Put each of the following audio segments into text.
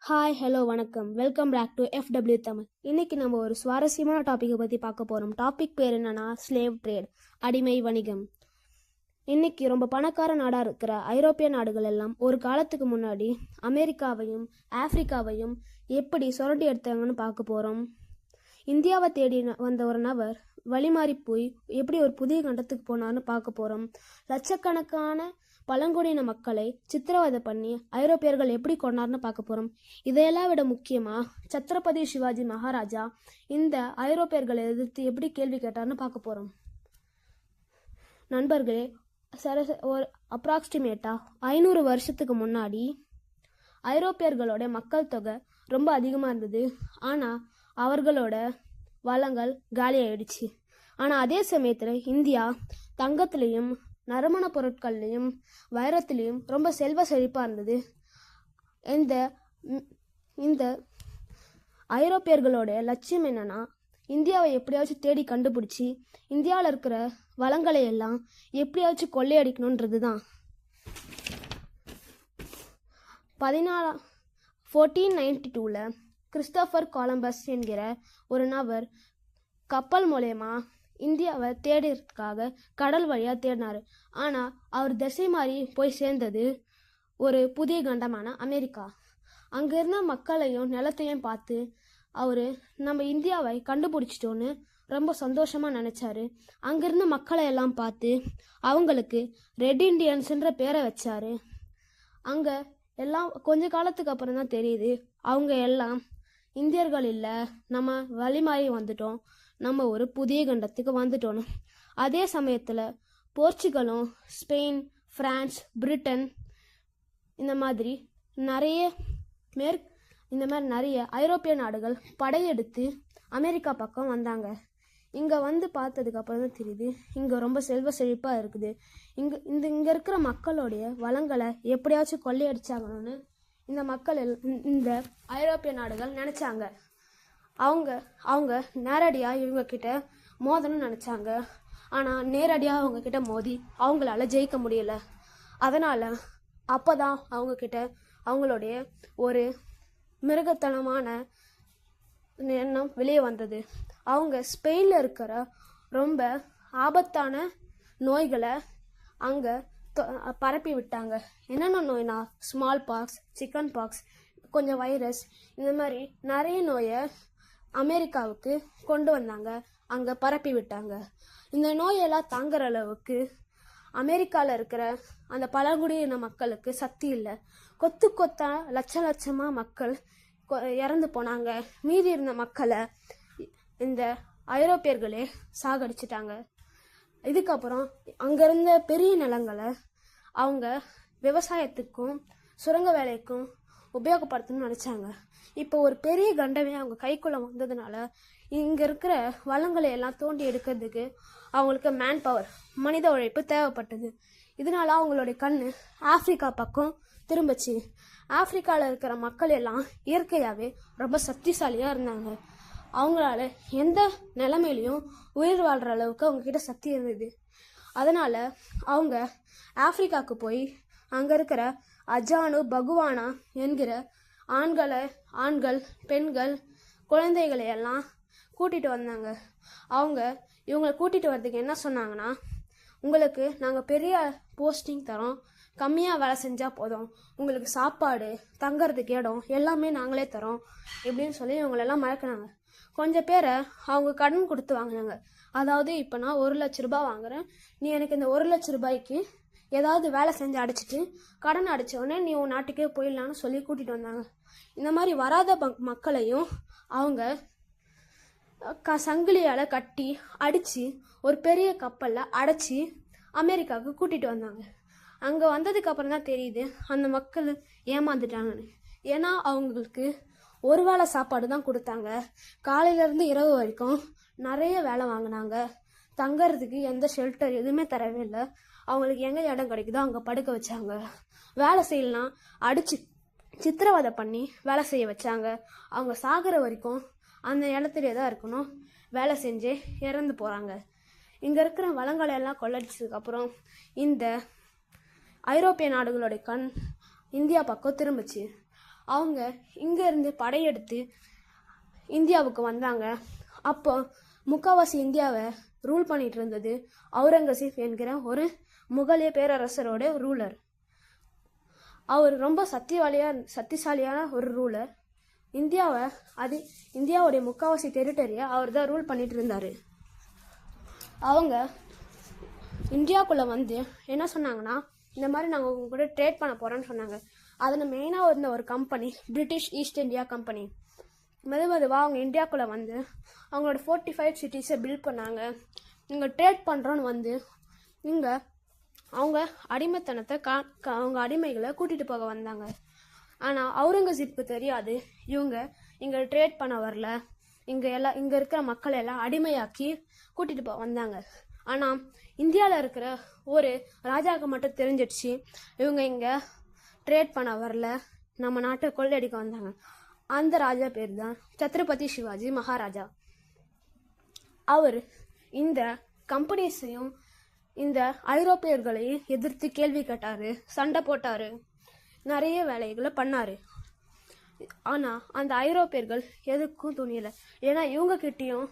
Hi hello வணக்கம் welcome back to FW தமிழ். இன்னைக்கு நம்ம ஒரு சுவாரஸ்யமான டாப்பிக்கை பற்றி பார்க்க போகிறோம். டாபிக் பேர் என்னன்னா ஸ்லேவ் ட்ரேட், அடிமை வணிகம். இன்னைக்கு ரொம்ப பணக்கார நாடாக இருக்கிற ஐரோப்பிய நாடுகள் எல்லாம் ஒரு காலத்துக்கு முன்னாடி அமெரிக்காவையும் ஆப்பிரிக்காவையும் எப்படி சுரண்டி எடுத்தாங்கன்னு பார்க்க போகிறோம். இந்தியாவை தேடி வந்த ஒரு நபர் வழிமாறி போய் எப்படி ஒரு புதிய கண்டத்துக்கு போனார்னு பார்க்க போகிறோம். லட்சக்கணக்கான பழங்குடியின மக்களை சித்திரவதை பண்ணி ஐரோப்பியர்கள் எப்படி கொண்டார்னு பார்க்க போகிறோம். இதையெல்லாம் விட முக்கியமாக சத்ரபதி சிவாஜி மகாராஜா இந்த ஐரோப்பியர்களை எதிர்த்து எப்படி கேள்வி கேட்டார்னு பார்க்க போகிறோம். நண்பர்களே, ஒரு அப்ராக்சிமேட்டாக 500 வருஷத்துக்கு முன்னாடி ஐரோப்பியர்களோட மக்கள் தொகை ரொம்ப அதிகமாக இருந்தது. ஆனால் அவர்களோட வளங்கள் காலி ஆயிடுச்சு. ஆனால் அதே சமயத்தில் இந்தியா தங்கத்திலையும் நறுமண பொருட்கள்லையும் வைரத்திலையும் ரொம்ப செல்வ செழிப்பாக இருந்தது. இந்த ஐரோப்பியர்களோட லட்சியம் என்னன்னா, இந்தியாவை எப்படியாச்சும் தேடி கண்டுபிடிச்சி இந்தியாவில் இருக்கிற வளங்களை எல்லாம் எப்படியாச்சும் கொள்ளையடிக்கணுன்றது தான். 1492 கிறிஸ்டோபர் கொலம்பஸ் என்கிற ஒரு நபர் கப்பல் மூலயமா இந்தியாவை தேடுறதுக்காக கடல் வழியாக தேடினார். ஆனால் அவர் திசை மாறி போய் சேர்ந்தது ஒரு புதிய கண்டமான அமெரிக்கா. அங்கே இருந்த மக்களையும் நிலத்தையும் பார்த்து அவர் நம்ம இந்தியாவை கண்டுபிடிச்சிட்டோன்னு ரொம்ப சந்தோஷமாக நினச்சாரு. அங்கேருந்த மக்களை எல்லாம் பார்த்து அவங்களுக்கு ரெட் இண்டியன்ஸுன்ற பேரை வச்சாரு. அங்கே எல்லாம் கொஞ்ச காலத்துக்கு அப்புறம் தான் தெரியுது அவங்க எல்லாம் இந்தியர்கள் இல்லை, நம்ம வழிமாறி வந்துட்டோம், நம்ம ஒரு புதிய கண்டத்துக்கு வந்துட்டோன்னு. அதே சமயத்தில் போர்ச்சுகலும் ஸ்பெயின், பிரான்ஸ், பிரிட்டன் இந்த மாதிரி நிறைய ஐரோப்பிய நாடுகள் படையெடுத்து அமெரிக்கா பக்கம் வந்தாங்க. இங்கே வந்து பார்த்ததுக்கு அப்புறம் தான் தெரியுது இங்கே ரொம்ப செல்வ செழிப்பாக இருக்குது. இங்கே இருக்கிற மக்களுடைய வளங்களை எப்படியாச்சும் கொள்ளையடிச்சாங்கன்னு இந்த ஐரோப்பிய நாடுகள் நினச்சாங்க. அவங்க நேரடியாக இவங்கக்கிட்ட மோதணும்னு நினச்சாங்க. ஆனால் நேரடியாக அவங்கக்கிட்ட மோதி அவங்களால ஜெயிக்க முடியலை. அதனால் அப்போ தான் அவங்கக்கிட்ட அவங்களுடைய ஒரு மிருகத்தனமான எண்ணம் வெளியே வந்தது. அவங்க ஸ்பெயினில் இருக்கிற ரொம்ப ஆபத்தான நோய்களை அங்கே பரப்பி விட்டாங்க. என்னென்ன நோய்னா ஸ்மால் பாக்ஸ், சிக்கன் பாக்ஸ், கொஞ்சம் வைரஸ், இந்த மாதிரி நிறைய நோயை அமெரிக்காவுக்கு கொண்டு வந்தாங்க, அங்கே பரப்பி விட்டாங்க. இந்த நோயெல்லாம் தாங்குற அளவுக்கு அமெரிக்காவில் இருக்கிற அந்த பழங்குடியின மக்களுக்கு சக்தி இல்லை. கொத்தா லட்சமாக மக்கள் இறந்து போனாங்க. மீதி இருந்த மக்களை இந்த ஐரோப்பியர்களே சாகடிச்சிட்டாங்க. இதுக்கப்புறம் அங்கிருந்த பெரிய நிலங்களை அவங்க விவசாயத்துக்கும் சுரங்க வேலைக்கும் உபயோகப்படுத்தணும்னு நினச்சாங்க. இப்போ ஒரு பெரிய கண்டமே அவங்க கைக்குள்ளே வந்ததுனால இங்கே இருக்கிற வளங்களை எல்லாம் தோண்டி எடுக்கிறதுக்கு அவங்களுக்கு மேன் பவர், மனித உழைப்பு தேவைப்பட்டது. இதனால அவங்களுடைய கண் ஆப்பிரிக்கா பக்கம் திரும்பிச்சு. ஆப்பிரிக்காவில் இருக்கிற மக்கள் எல்லாம் இயற்கையாகவே ரொம்ப சக்திசாலியாக இருந்தாங்க. அவங்களால எந்த நிலைமையிலையும் உயிர் வாழ்கிற அளவுக்கு அவங்கக்கிட்ட சக்தி இருந்தது. அதனால் அவங்க ஆப்பிரிக்காவுக்கு போய் அங்கே இருக்கிற அஜானு பகுவானா என்கிற ஆண்கள், பெண்கள், குழந்தைகளை எல்லாம் கூட்டிகிட்டு வந்தாங்க. இவங்களை கூட்டிகிட்டு வர்றதுக்கு என்ன சொன்னாங்கன்னா, உங்களுக்கு நாங்கள் பெரிய போஸ்டிங் தரோம், கம்மியாக வேலை செஞ்சால் போதும், உங்களுக்கு சாப்பாடு, தங்கறதுக்கு இடம் எல்லாமே நாங்களே தரோம் இப்படின்னு சொல்லி இவங்களெல்லாம் மறக்கினாங்க. கொஞ்சம் பேரை அவங்க கடன் கொடுத்து வாங்கினாங்க. அதாவது இப்போ நான் 1 லட்ச ரூபாய் வாங்குறேன், நீ எனக்கு இந்த 1 லட்ச ரூபாய்க்கு ஏதாவது வேலை செஞ்சு அடைச்சிட்டு கடன் அடைச்சோடனே நீ உன் நாட்டுக்கே போயிடலான்னு சொல்லி கூட்டிகிட்டு வந்தாங்க. இந்த மாதிரி வராத மக்களையும் அவங்க சங்கிலியால் கட்டி அடித்து ஒரு பெரிய கப்பலில் அடைச்சி அமெரிக்காவுக்கு கூட்டிகிட்டு வந்தாங்க. அங்கே வந்ததுக்கப்புறம் தான் தெரியுது அந்த மக்கள் ஏமாந்துட்டாங்கன்னு. ஏன்னா அவங்களுக்கு ஒரு வேளை சாப்பாடு தான் கொடுத்தாங்க. காலையிலேருந்து இரவு வரைக்கும் நிறைய வேலை வாங்கினாங்க. தங்கறதுக்கு எந்த ஷெல்டர் எதுவுமே தரவே இல்லை. அவங்களுக்கு எங்கே இடம் கிடைக்குதோ அங்கே படுக்க வச்சாங்க. வேலை செய்யலாம் அடித்து சித்திரவதை பண்ணி வேலை செய்ய வச்சாங்க. அவங்க சாகிற வரைக்கும் அந்த இடத்துலையே தான் இருக்கணும், வேலை செஞ்சே இறந்து போகிறாங்க. இங்கே இருக்கிற வளங்களை எல்லாம் கொள்ளடிச்சதுக்கப்புறம் இந்த ஐரோப்பிய நாடுகளுடைய கண் இந்தியா பக்கம் திரும்பிச்சு. அவங்க இங்கேருந்து படையெடுத்து இந்தியாவுக்கு வந்தாங்க. அப்போ முக்கால்வாசி இந்தியாவை ரூல் பண்ணிட்டு இருந்தது அவுரங்கசீப் என்கிற ஒரு முகலிய பேரரசரோட ரூலர். அவர் ரொம்ப சக்திசாலியான ஒரு ரூலர். இந்தியாவுடைய முக்கால்வாசி டெரிட்டரியை அவர் தான் ரூல் பண்ணிட்டு இருந்தார். அவங்க இந்தியாவுக்குள்ளே வந்து என்ன சொன்னாங்கன்னா, இந்த மாதிரி நாங்கள் உங்க கூட ட்ரேட் பண்ண போகிறோன்னு சொன்னாங்க. அதில் மெயினாக இருந்த ஒரு company British East India company. மெதுவாக அவங்க இந்தியாவுக்குள்ளே வந்து அவங்களோட 45 சிட்டிஸை பில்ட் பண்ணாங்க. இங்கே ட்ரேட் பண்ணுறோன்னு வந்து இங்கே அவங்க அடிமைத்தனத்தை அவங்க அடிமைகளை கூட்டிகிட்டு போக வந்தாங்க. ஆனால் அவுரங்கசீப்புக்கு தெரியாது இவங்க இங்கே ட்ரேட் பண்ண வரல, இங்கே இருக்கிற மக்களை எல்லாம் அடிமையாக்கி கூட்டிகிட்டு போக வந்தாங்க. ஆனால் இந்தியாவில் இருக்கிற ஒரு ராஜாவுக்கு மட்டும் தெரிஞ்சிடுச்சு இவங்க இங்கே ட்ரேட் பண்ண வரல, நம்ம நாட்டை கொள்ளையடிக்க வந்தாங்க. அந்த ராஜா பேர் தான் சத்ரபதி சிவாஜி மகாராஜா. அவர் இந்த கம்பெனிஸையும் இந்த ஐரோப்பியர்களையும் எதிர்த்து கேள்வி கேட்டார், சண்டை போட்டார், நிறைய வேலைகளை பண்ணார். ஆனால் அந்த ஐரோப்பியர்கள் எதுக்கும் துணியலை. ஏன்னா இவங்ககிட்டையும்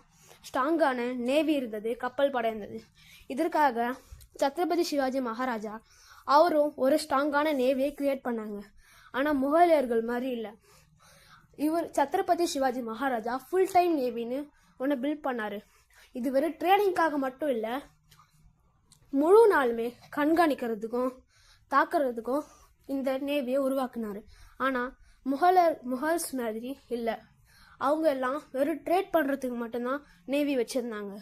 ஸ்ட்ராங்கான நேவி இருந்தது, கப்பல் படை இருந்தது. இதற்காக சத்ரபதி சிவாஜி மகாராஜா அவரும் ஒரு ஸ்ட்ராங்கான நேவியை கிரியேட் பண்ணாங்க. ஆனால் முகலியர்கள் மாதிரி இல்லை. சத்ரபதி சிவாஜி மகாராஜா ஃபுல் டைம் நேவின்னு ஒன்று பில்ட் பண்ணார். இது வெறும் ட்ரேடிங்காக மட்டும் இல்லை, முழு நாளுமே கண்காணிக்கிறதுக்கும் தாக்குறதுக்கும் இந்த நேவியை உருவாக்குனார். ஆனால் முகல்ஸ் மாதிரி இல்லை, அவங்க எல்லாம் வெறும் ட்ரேட் பண்ணுறதுக்கு மட்டும்தான் நேவி வச்சுருந்தாங்க.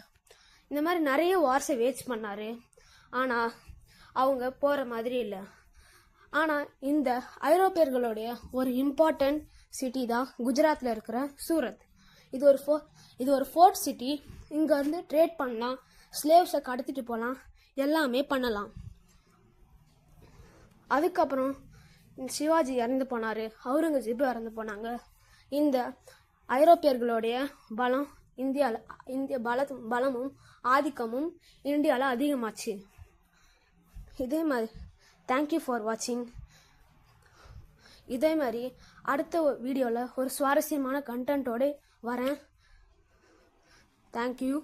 இந்த மாதிரி நிறைய வார்ஸை வேஸ்ட் பண்ணார். ஆனால் அவங்க போகிற மாதிரி இல்லை. ஆனால் இந்த ஐரோப்பியர்களுடைய ஒரு இம்பார்ட்டன்ட் சிட்டி தான் குஜராத்தில் இருக்கிற சூரத். இது ஒரு ஃபோர்ட் சிட்டி. இங்கேருந்து ட்ரேட் பண்ணலாம், ஸ்லேவ்ஸை கடத்திட்டு போகலாம், எல்லாமே பண்ணலாம். அதுக்கப்புறம் சிவாஜி இறந்து போனார், அவுரங்கசீப் இறந்து போனாங்க. இந்த ஐரோப்பியர்களுடைய பலம் இந்திய பலமும் ஆதிக்கமும் இந்தியாவில் அதிகமாச்சு. இதே மாதிரி தேங்க்யூ ஃபார் வாட்சிங். இதே மாதிரி அடுத்த வீடியோவில் ஒரு சுவாரஸ்யமான கண்டென்ட்டோடு வரேன். தேங்க்யூ.